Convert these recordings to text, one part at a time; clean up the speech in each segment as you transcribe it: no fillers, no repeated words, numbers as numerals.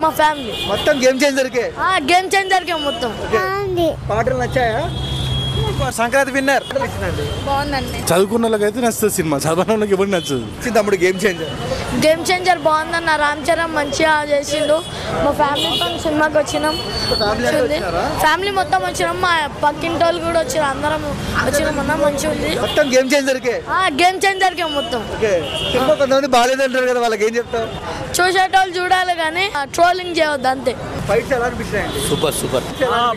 మా ఫ్యామిలీ మొత్తం game చేంజర్కే. Game చేంజర్కే మొత్తం. పాటలు నచ్చాయా? సంక్రాంతి విన్నర్ బాగుందండి. చదువుకున్న వాళ్ళకైతే నచ్చుతుంది సినిమా, చదవని వాళ్ళకి ఎవరికి నచ్చదు. తమ్ముడు గేమ్ చేంజర్. గేమ్ చేంజర్ బాగుందన్న. రామ్ చరణ్ మంచిగా చేసిండు. మా ఫ్యామిలీతో సినిమాకి వచ్చినాం. ఫ్యామిలీ మొత్తం వచ్చినాం. మా పక్కింటి వాళ్ళు కూడా వచ్చారు. అందరం వచ్చినాం అన్న. మంచిగా ఉంది. మొత్తం గేమ్ చేంజర్కే. గేమ్ చేంజర్కే మొత్తం. సినిమా కొంతమంది బాగాలేదంటారు కదా, వాళ్ళకి ఏం చెప్తావు? చూసేటోళ్ళు చూడాలి కానీ ట్రోలింగ్ చేయవద్దు అంతే. ఫైట్స్ ఎలా అనిపిస్తాయండి? సూపర్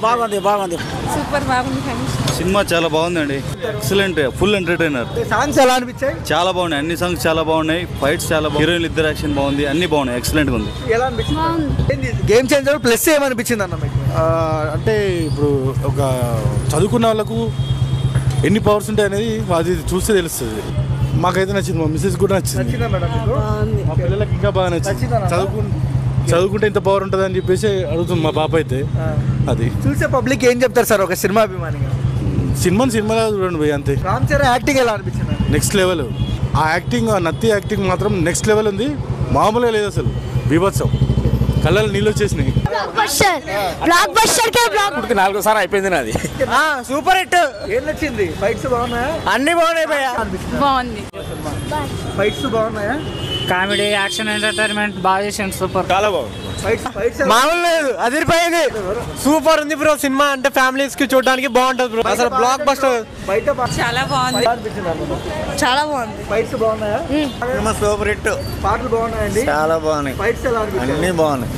బాగుంది సూపర్ బాగుంది. సినిమా చాలా బాగుందండి. Excellent, full entertainer. సాంగ్స్ ఎలా అనిపించాయి? చాలా బాగున్నాయి, అన్ని సాంగ్స్ చాలా బాగున్నాయి. ఫైట్స్ చాలా బాగున్నాయి. హీరోయిన్ ఇద్దరు యాక్షన్ బాగుంది, అన్ని బాగున్నాయి. ఎక్సలెంట్ గా ఉంది. ఎలా అనిపించింది? గేమ్ చేంజర్ ప్లస్ ఏమనిపించింది అన్న మీకు? అంటే ఇప్పుడు ఒక చదువుకున్న వాళ్ళకు ఎన్ని పవర్స్ ఉంటాయి అనేది అది చూస్తే తెలుస్తుంది. మాకైతే నచ్చింది, మా మిస్సెస్ కూడా నచ్చింది. నచ్చిందా మేడం మీకు? మా పిల్లలకి ఇంకా బాగా నచ్చింది. చదువుకుంటే ఇంత పవర్ ఉంటుంది అని చెప్పేసి అడుగుతుంది మా పాప అయితే. అది చూసే పబ్లిక్ ఏం చెప్తారు సార్ ఒక సినిమా అభిమానిగా? సినిమాలో చూడండి పోయి అంతే. రామ్ చరణ్ యాక్టింగ్ ఎలా అనిపించింది? Next level. ఆ యాక్టింగ్, ఆ నత్తి యాక్టింగ్ మాత్రం నెక్స్ట్ లెవెల్ ఉంది. మామూలుగా లేదు అసలు, బీభత్సం. కళ్ళలో నీళ్ళు వచ్చేసినాయి. బ్లాక్ బస్టర్ కే బ్లాక్. 4సారి అయిపోయింది నాది. Super hit. ఏం నచ్చింది? ఫైట్స్ బాగున్నాయా? అన్ని బాగున్నాయి. బాగుంది. ఫైట్స్ బాగున్నాయా? కామెడీ, యాక్షన్, ఎంటర్టైన్మెంట్ బాగా చేసిండు. సూపర్, చాలా బాగుంది. మామూలు లేదు, అదిరిపోయింది. సూపర్ ఉంది బ్రో. సినిమా అంటే ఫ్యామిలీస్ కి చూడడానికి బాగుంటది బ్రో. అసలు బ్లాక్ బస్టర్. చాలా బాగుంది. చాలా బాగుంది. ఫైట్స్ బాగున్నాయా? Super hit. పాటలు బాగున్నాయండి. చాలా బాగున్నాయి. ఫైట్స్ ఎలా అనిపించాయి? అన్ని బాగున్నాయి.